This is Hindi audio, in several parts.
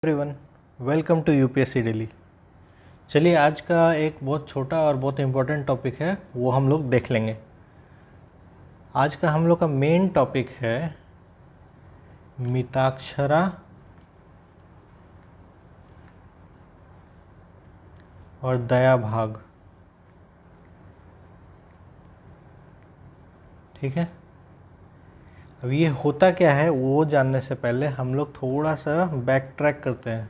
Everyone, welcome to UPSC daily. चलिए, आज का एक बहुत छोटा और बहुत इम्पोर्टेंट टॉपिक है, वो हम लोग देख लेंगे। आज का हम लोग का मेन टॉपिक है मिताक्षरा और दया भाग। ठीक है, अब ये होता क्या है वो जानने से पहले हम लोग थोड़ा सा बैक ट्रैक करते हैं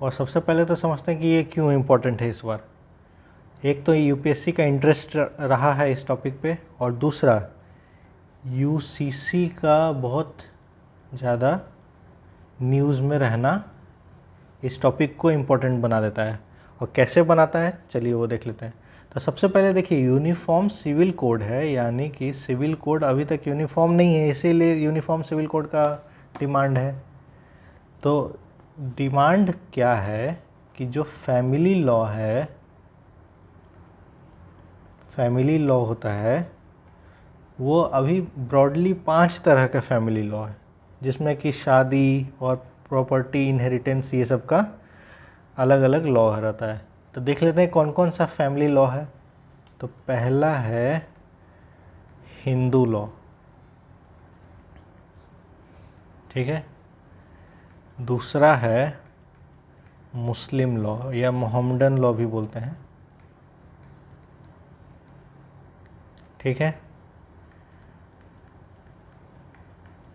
और सबसे पहले तो समझते हैं कि ये क्यों इम्पोर्टेंट है इस बार। एक तो यूपीएससी का इंटरेस्ट रहा है इस टॉपिक पे, और दूसरा यूसीसी का बहुत ज़्यादा न्यूज़ में रहना इस टॉपिक को इम्पोर्टेंट बना देता है। और कैसे बनाता है, चलिए वो देख लेते हैं। तो सबसे पहले देखिए, यूनिफॉर्म सिविल कोड है, यानी कि सिविल कोड अभी तक यूनिफॉर्म नहीं है, इसीलिए यूनिफॉर्म सिविल कोड का डिमांड है। तो डिमांड क्या है कि जो फैमिली लॉ है, फैमिली लॉ होता है वो अभी ब्रॉडली 5 तरह का फैमिली लॉ है, जिसमें कि शादी और प्रॉपर्टी, इनहेरिटेंस, ये सब का अलग अलग लॉ रहता है। तो देख लेते हैं कौन कौन सा फैमिली लॉ है। तो पहला है हिंदू लॉ। ठीक है, दूसरा है मुस्लिम लॉ या मोहम्मडन लॉ भी बोलते हैं। ठीक है,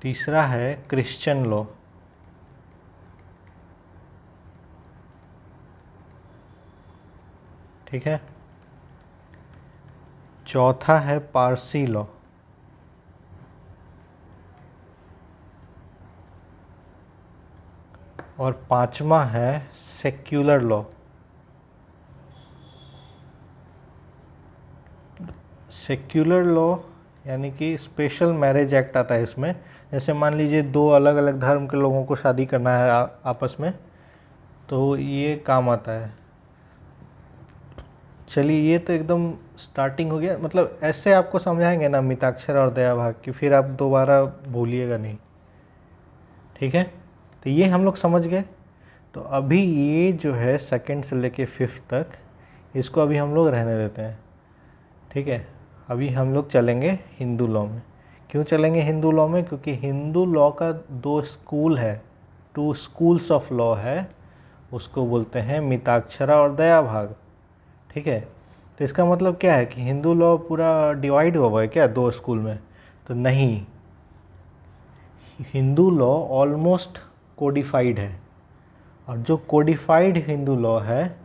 तीसरा है क्रिश्चियन लॉ। ठीक है, चौथा है पारसी लॉ। और पांचवा है सेक्युलर लॉ। सेक्युलर लॉ यानी कि स्पेशल मैरिज एक्ट आता है इसमें। जैसे मान लीजिए दो अलग अलग धर्म के लोगों को शादी करना है आपस में, तो ये काम आता है। चलिए, ये तो एकदम स्टार्टिंग हो गया। मतलब ऐसे आपको समझाएंगे ना मिताक्षर और दया भाग कि फिर आप दोबारा भूलिएगा नहीं। ठीक है, तो ये हम लोग समझ गए। तो अभी ये जो है सेकंड से लेके 5th तक, इसको अभी हम लोग रहने देते हैं। ठीक है, अभी हम लोग चलेंगे हिंदू लॉ में। क्यों चलेंगे हिंदू लॉ में? क्योंकि हिंदू लॉ का 2 स्कूल है, 2 स्कूल्स ऑफ लॉ है। उसको बोलते हैं मिताक्षरा और दया भाग। ठीक है, तो इसका मतलब क्या है कि हिंदू लॉ पूरा डिवाइड हुआ है क्या 2 स्कूल में? तो नहीं, हिंदू लॉ ऑलमोस्ट कोडिफाइड है। और जो कोडिफाइड हिंदू लॉ है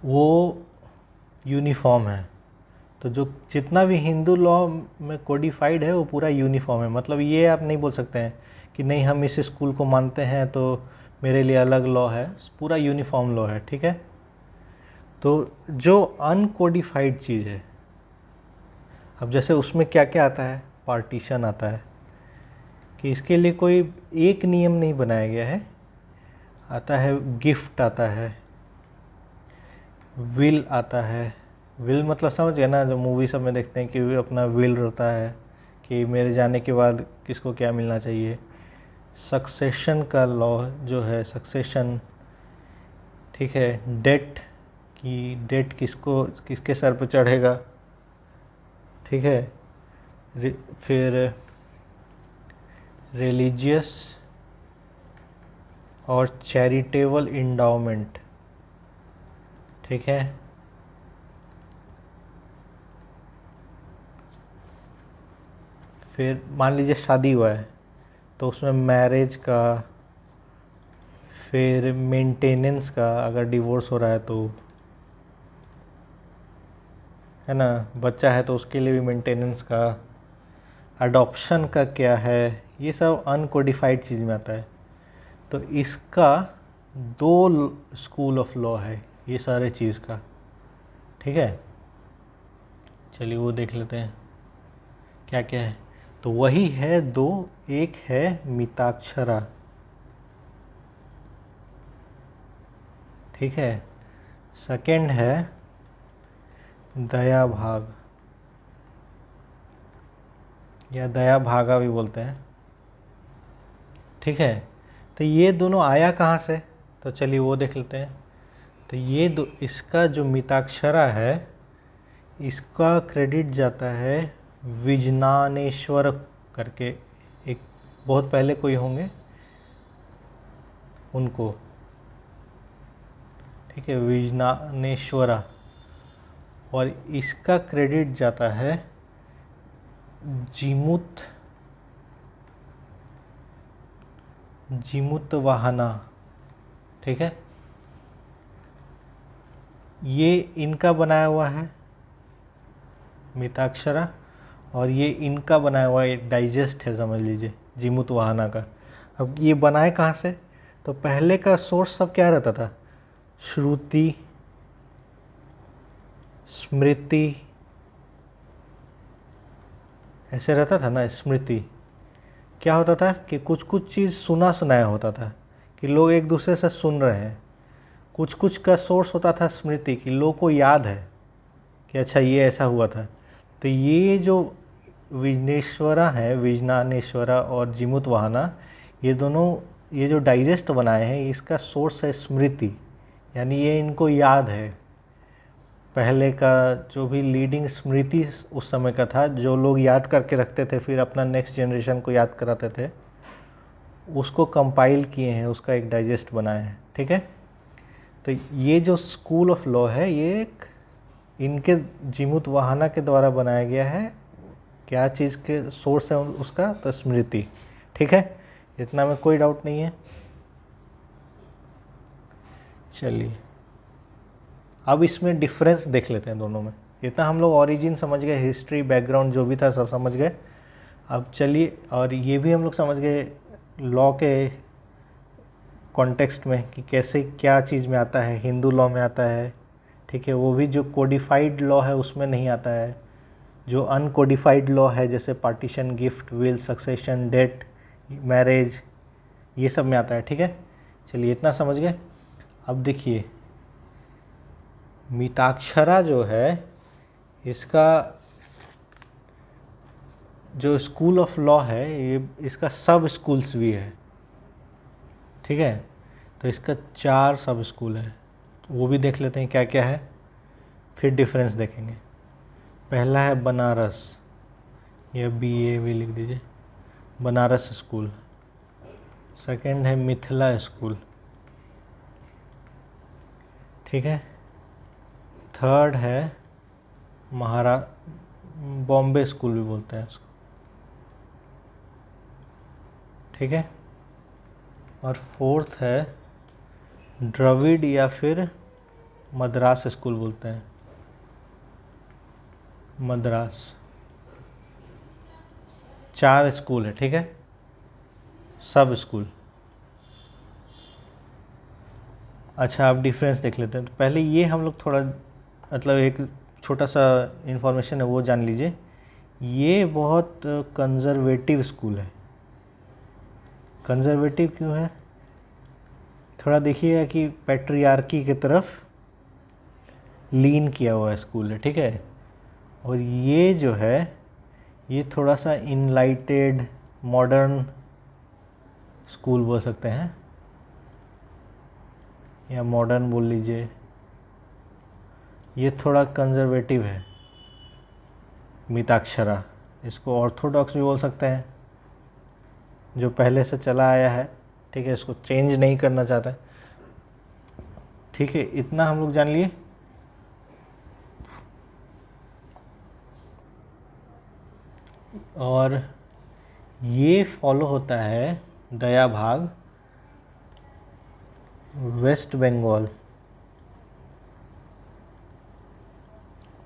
वो यूनिफॉर्म है। तो जो जितना भी हिंदू लॉ में कोडिफाइड है वो पूरा यूनिफॉर्म है। मतलब ये आप नहीं बोल सकते हैं कि नहीं हम इस स्कूल को मानते हैं तो मेरे लिए अलग लॉ है, पूरा यूनिफॉर्म लॉ है। ठीक है, तो जो अनकोडिफाइड चीज़ है, अब जैसे उसमें क्या क्या आता है, पार्टीशन आता है कि इसके लिए कोई एक नियम नहीं बनाया गया है। आता है गिफ्ट, आता है विल, आता है विल मतलब समझ गए ना, जो मूवी सब में देखते हैं कि अपना विल रहता है कि मेरे जाने के बाद किसको क्या मिलना चाहिए। सक्सेशन का लॉ जो है, सक्सेशन। ठीक है, डेट की डेट किसको किसके सर पे चढ़ेगा। ठीक है, फिर रिलीजियस और चैरिटेबल इंडाउमेंट। ठीक है, फिर मान लीजिए शादी हुआ है तो उसमें मैरिज का, फिर मेंटेनेंस का, अगर डिवोर्स हो रहा है तो, है ना, बच्चा है तो उसके लिए भी मेंटेनेंस का, अडॉप्शन का क्या है, ये सब अनकोडिफाइड चीज़ में आता है। तो इसका 2 स्कूल ऑफ लॉ है ये सारे चीज़ का। ठीक है, चलिए वो देख लेते हैं क्या क्या है। तो वही है 2, एक है मिताक्षरा। ठीक है, सेकंड है दया भाग या दया भागा भी बोलते हैं। ठीक है। तो ये दोनों आया कहाँ से, तो चलिए वो देख लेते हैं। तो ये इसका जो मिताक्षरा है इसका क्रेडिट जाता है विजनानेश्वर करके, एक बहुत पहले कोई होंगे उनको, ठीक है, विजनानेश्वरा। और इसका क्रेडिट जाता है जिमुतवाहना, ठीक है। ये इनका बनाया हुआ है मिताक्षरा, और ये इनका बनाया हुआ एक डाइजेस्ट है समझ लीजिए जिमुतवाहना का। अब ये बनाए कहाँ से, तो पहले का सोर्स सब क्या रहता था, श्रुति, स्मृति, ऐसे रहता था ना। स्मृति क्या होता था कि कुछ कुछ चीज़ सुना सुनाया होता था कि लोग एक दूसरे से सुन रहे हैं। कुछ कुछ का सोर्स होता था स्मृति कि लोग को याद है कि अच्छा ये ऐसा हुआ था। तो ये जो विजनेश्वरा है, विजनानेश्वरा और जिमुतवाहना, ये दोनों ये जो डाइजेस्ट बनाए हैं इसका सोर्स है स्मृति, यानी ये इनको याद है। पहले का जो भी लीडिंग स्मृति उस समय का था, जो लोग याद करके रखते थे फिर अपना नेक्स्ट जनरेशन को याद कराते थे, उसको कंपाइल किए हैं, उसका एक डाइजेस्ट बनाए हैं, ठीक है। तो ये जो स्कूल ऑफ लॉ है ये एक इनके जिमुतवाहना के द्वारा बनाया गया है। क्या चीज़ के सोर्स है उसका, तो स्मृति, ठीक है। इतना में कोई डाउट नहीं है। चलिए अब इसमें डिफरेंस देख लेते हैं दोनों में। इतना हम लोग ओरिजिन समझ गए, हिस्ट्री बैकग्राउंड जो भी था सब समझ गए। अब चलिए, और ये भी हम लोग समझ गए लॉ के कॉन्टेक्स्ट में कि कैसे क्या चीज़ में आता है, हिंदू लॉ में आता है, ठीक है। वो भी जो कोडिफाइड लॉ है उसमें नहीं आता है, जो अनकोडिफाइड लॉ है जैसे partition, gift, will, succession, debt, marriage, ये सब में आता है, ठीक है। चलिए इतना समझ गए। अब देखिए मिताक्षरा जो है इसका जो स्कूल ऑफ लॉ है ये इसका सब स्कूल्स भी है, ठीक है। तो इसका 4 सब स्कूल है, वो भी देख लेते हैं क्या क्या है, फिर डिफरेंस देखेंगे। पहला है बनारस, या BA भी लिख दीजिए, बनारस स्कूल। सेकंड है मिथिला स्कूल, ठीक है। थर्ड है बॉम्बे स्कूल भी बोलते हैं उसको, ठीक है। और फोर्थ है द्रविड़ या फिर मद्रास स्कूल बोलते हैं, मद्रास। 4 स्कूल है, ठीक है, सब स्कूल। अच्छा अब डिफरेंस देख लेते हैं। तो पहले ये हम लोग थोड़ा मतलब एक छोटा सा इन्फॉर्मेशन है वो जान लीजिए। ये बहुत कंज़र्वेटिव स्कूल है। कंज़र्वेटिव क्यों है, थोड़ा देखिएगा कि पैट्रियार्की की तरफ लीन किया हुआ स्कूल है, ठीक है। और ये जो है ये थोड़ा सा इनलाइटेड मॉडर्न स्कूल बोल सकते हैं, या मॉडर्न बोल लीजिए। ये थोड़ा कंज़र्वेटिव है मिताक्षरा, इसको ऑर्थोडॉक्स भी बोल सकते हैं, जो पहले से चला आया है, ठीक है, इसको चेंज नहीं करना चाहता है, ठीक है। इतना हम लोग जान लिए। और ये फॉलो होता है दया भाग वेस्ट बंगाल,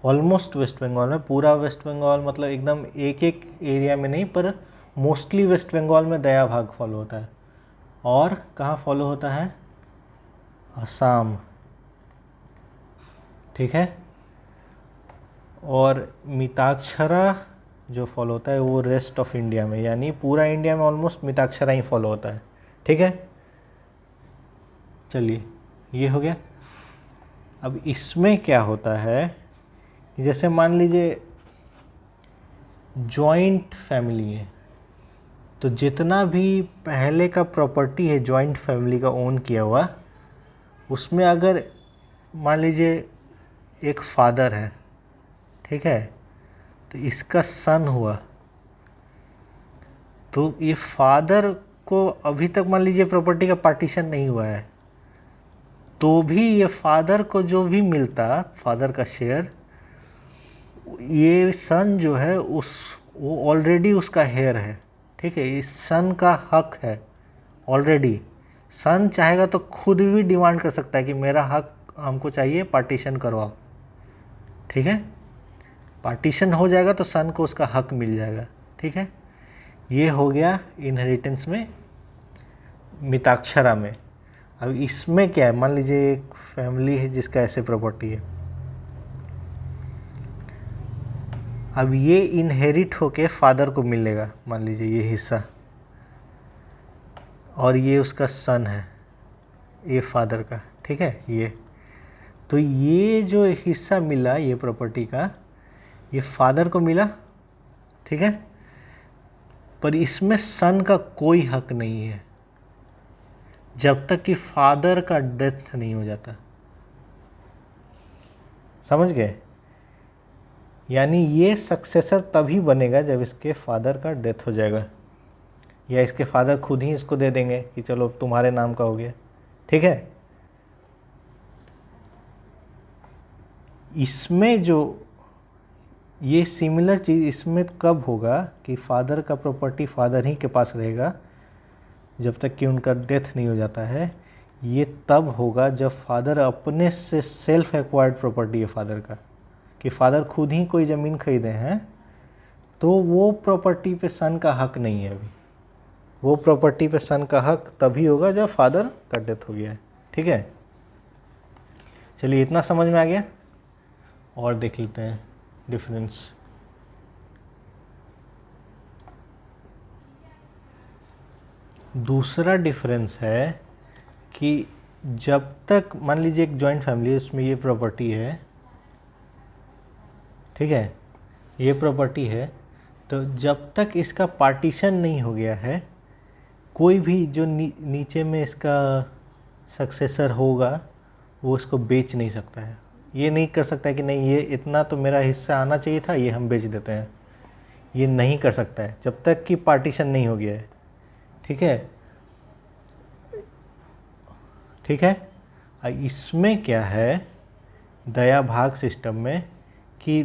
ऑलमोस्ट वेस्ट बंगाल में, पूरा वेस्ट बंगाल मतलब एकदम एक एक एरिया में नहीं, पर मोस्टली वेस्ट बंगाल में दया भाग फॉलो होता है। और कहाँ फॉलो होता है, असम, ठीक है। और मिताक्षरा जो फॉलो होता है वो रेस्ट ऑफ इंडिया में, यानी पूरा इंडिया में ऑलमोस्ट मिताक्षरा ही फॉलो होता है, ठीक है। चलिए ये हो गया। अब इसमें क्या होता है, जैसे मान लीजिए जॉइंट फैमिली है, तो जितना भी पहले का प्रॉपर्टी है जॉइंट फैमिली का ओन किया हुआ, उसमें अगर मान लीजिए एक फादर है, ठीक है, तो इसका सन हुआ, तो ये फादर को अभी तक मान लीजिए प्रॉपर्टी का पार्टीशन नहीं हुआ है, तो भी ये फादर को जो भी मिलता, फादर का शेयर, ये सन जो है वो ऑलरेडी उसका हेयर है, ठीक है। इस सन का हक है ऑलरेडी। सन चाहेगा तो खुद भी डिमांड कर सकता है कि मेरा हक हमको चाहिए, पार्टीशन करवाओ, ठीक है। पार्टीशन हो जाएगा तो सन को उसका हक मिल जाएगा, ठीक है। ये हो गया इनहेरिटेंस में, मिताक्षरा में। अब इसमें क्या है, मान लीजिए एक फैमिली है जिसका ऐसे प्रॉपर्टी है, अब ये इनहेरिट होके फादर को मिलेगा, मान लीजिए ये हिस्सा, और ये उसका सन है, ये फादर का, ठीक है। ये तो ये जो हिस्सा मिला ये प्रॉपर्टी का, ये फादर को मिला, ठीक है, पर इसमें सन का कोई हक नहीं है जब तक कि फादर का डेथ नहीं हो जाता। समझ गए? यानी ये सक्सेसर तभी बनेगा जब इसके फादर का डेथ हो जाएगा, या इसके फादर खुद ही इसको दे देंगे कि चलो तुम्हारे नाम का हो गया, ठीक है। इसमें जो ये सिमिलर चीज़ इसमें कब होगा कि फादर का प्रॉपर्टी फादर ही के पास रहेगा जब तक कि उनका डेथ नहीं हो जाता है। ये तब होगा जब फादर अपने से सेल्फ एक्वायर्ड प्रॉपर्टी है फादर का, कि फादर खुद ही कोई ज़मीन खरीदे हैं, तो वो प्रॉपर्टी पे सन का हक नहीं है। अभी वो प्रॉपर्टी पे सन का हक तभी होगा जब फादर का डेथ हो गया है, ठीक है। चलिए इतना समझ में आ गया, और देख लेते हैं डिफरेंस। दूसरा डिफरेंस है कि जब तक मान लीजिए एक जॉइंट फैमिली है, उसमें ये प्रॉपर्टी है, ठीक है, ये प्रॉपर्टी है, तो जब तक इसका पार्टीशन नहीं हो गया है, कोई भी जो नीचे में इसका सक्सेसर होगा वो इसको बेच नहीं सकता है। ये नहीं कर सकता है कि नहीं ये इतना तो मेरा हिस्सा आना चाहिए था, ये हम बेच देते हैं। ये नहीं कर सकता है जब तक कि पार्टीशन नहीं हो गया है, ठीक है, ठीक है। इसमें क्या है दया भाग सिस्टम में कि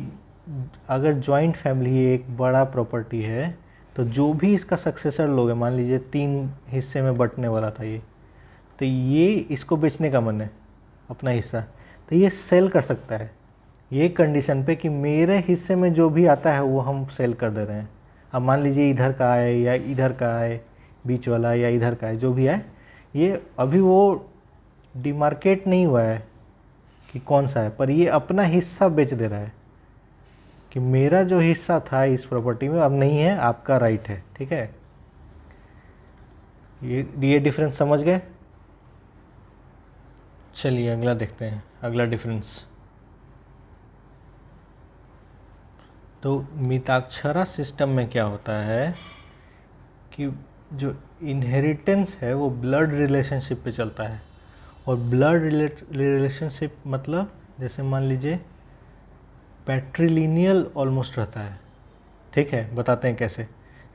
अगर जॉइंट फैमिली एक बड़ा प्रॉपर्टी है, तो जो भी इसका सक्सेसर लोग है, मान लीजिए 3 हिस्से में बंटने वाला था ये, तो ये इसको बेचने का मन है अपना हिस्सा, तो ये सेल कर सकता है, ये कंडीशन पे कि मेरे हिस्से में जो भी आता है वो हम सेल कर दे रहे हैं। अब मान लीजिए इधर का है या इधर का है, बीच वाला या इधर का है, जो भी है, ये अभी वो डिमार्केट नहीं हुआ है कि कौन सा है, पर ये अपना हिस्सा बेच दे रहा है कि मेरा जो हिस्सा था इस प्रॉपर्टी में अब नहीं है, आपका राइट है, ठीक है। ये डिफरेंस समझ गए? चलिए अगला देखते हैं, अगला डिफरेंस। तो मिताक्षरा सिस्टम में क्या होता है कि जो इनहेरिटेंस है वो ब्लड रिलेशनशिप पे चलता है, और ब्लड रिलेशनशिप मतलब जैसे मान लीजिए पैट्रिलिनियल ऑलमोस्ट रहता है, ठीक है। बताते हैं कैसे।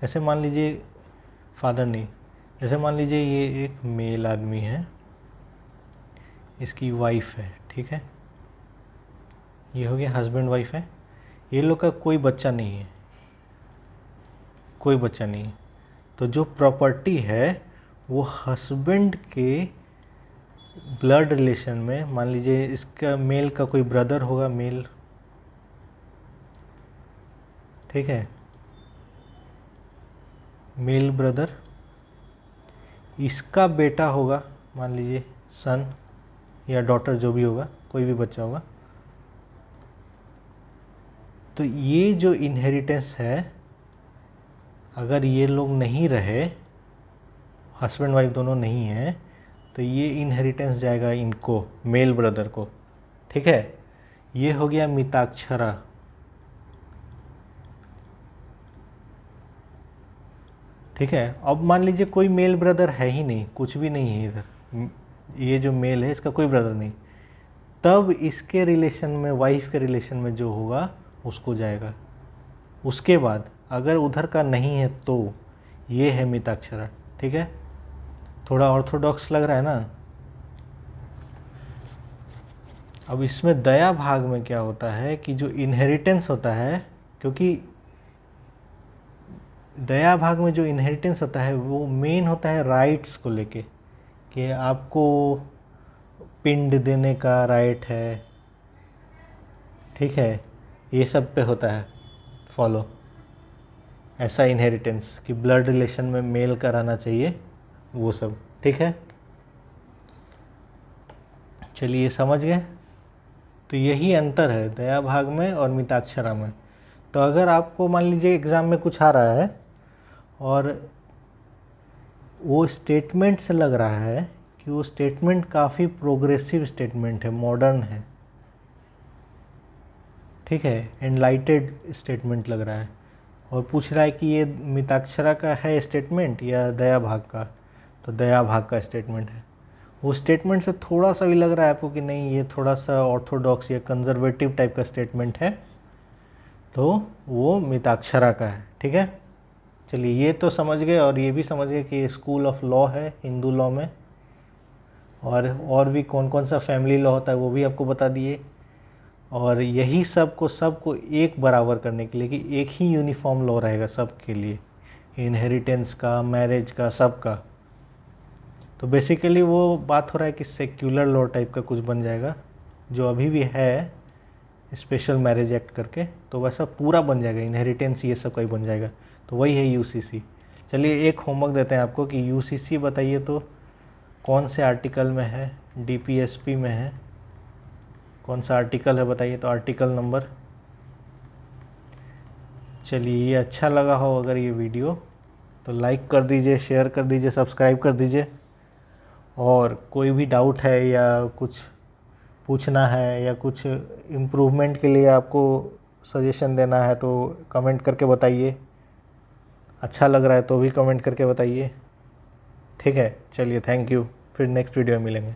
जैसे मान लीजिए फादर नहीं, जैसे मान लीजिए ये एक मेल आदमी है, इसकी वाइफ है, ठीक है, ये हो गया हस्बैंड वाइफ है, ये लोग का कोई बच्चा नहीं है, कोई बच्चा नहीं है, तो जो प्रॉपर्टी है वो हस्बैंड के ब्लड रिलेशन में, मान लीजिए इसका मेल का कोई ब्रदर होगा, मेल, ठीक है, मेल ब्रदर, इसका बेटा होगा, मान लीजिए सन या डॉटर, जो भी होगा, कोई भी बच्चा होगा। तो ये जो इनहेरिटेंस है, अगर ये लोग नहीं रहे, हस्बैंड वाइफ दोनों नहीं हैं, तो ये इनहेरिटेंस जाएगा इनको, मेल ब्रदर को, ठीक है। ये हो गया मिताक्षरा, ठीक है। अब मान लीजिए कोई मेल ब्रदर है ही नहीं, कुछ भी नहीं है इधर, ये जो मेल है इसका कोई ब्रदर नहीं, तब इसके रिलेशन में, वाइफ के रिलेशन में जो होगा उसको जाएगा। उसके बाद अगर उधर का नहीं है तो ये है मिताक्षरा। ठीक है, थोड़ा ऑर्थोडॉक्स लग रहा है ना। अब इसमें दया भाग में क्या होता है कि जो इनहेरिटेंस होता है, क्योंकि दया भाग में जो इनहेरिटेंस होता है वो मेन होता है राइट्स को लेके, कि आपको पिंड देने का राइट है, ठीक है, ये सब पे होता है फॉलो ऐसा इनहेरिटेंस कि ब्लड रिलेशन में मेल कराना चाहिए, वो सब। ठीक है, चलिए समझ गए। तो यही अंतर है दया भाग में और मिताक्षरा में। तो अगर आपको मान लीजिए एग्ज़ाम में कुछ आ रहा है और वो स्टेटमेंट से लग रहा है कि वो स्टेटमेंट काफ़ी प्रोग्रेसिव स्टेटमेंट है, मॉडर्न है, ठीक है, एनलाइटेड स्टेटमेंट लग रहा है, और पूछ रहा है कि ये मिताक्षरा का है स्टेटमेंट या दया भाग का, तो दया भाग का स्टेटमेंट है। वो स्टेटमेंट से थोड़ा सा भी लग रहा है आपको कि नहीं ये थोड़ा सा ऑर्थोडॉक्स या कंजर्वेटिव टाइप का स्टेटमेंट है, तो वो मिताक्षरा का है। ठीक है, चलिए ये तो समझ गए, और ये भी समझ गए कि स्कूल ऑफ लॉ है हिंदू लॉ में, और भी कौन कौन सा फैमिली लॉ होता है वो भी आपको बता दिए। और यही सबको एक बराबर करने के लिए कि एक ही यूनिफॉर्म लॉ रहेगा सब के लिए, इनहेरिटेंस का, मैरिज का, सब का। तो बेसिकली वो बात हो रहा है कि सेक्युलर लॉ टाइप का कुछ बन जाएगा, जो अभी भी है स्पेशल मैरिज एक्ट करके, तो वैसा पूरा बन जाएगा, इनहेरिटेंस ये सब का ही बन जाएगा। तो वही है यूसीसी। चलिए एक होमवर्क देते हैं आपको कि यूसीसी बताइए तो कौन से आर्टिकल में है, डीपीएसपी में है, कौन सा आर्टिकल है बताइए, तो आर्टिकल नंबर। चलिए ये अच्छा लगा हो अगर ये वीडियो तो लाइक कर दीजिए, शेयर कर दीजिए, सब्सक्राइब कर दीजिए। और कोई भी डाउट है या कुछ पूछना है या कुछ इम्प्रूवमेंट के लिए आपको सजेशन देना है तो कमेंट करके बताइए। अच्छा लग रहा है तो भी कमेंट करके बताइए। ठीक है, चलिए थैंक यू, फिर नेक्स्ट वीडियो में मिलेंगे।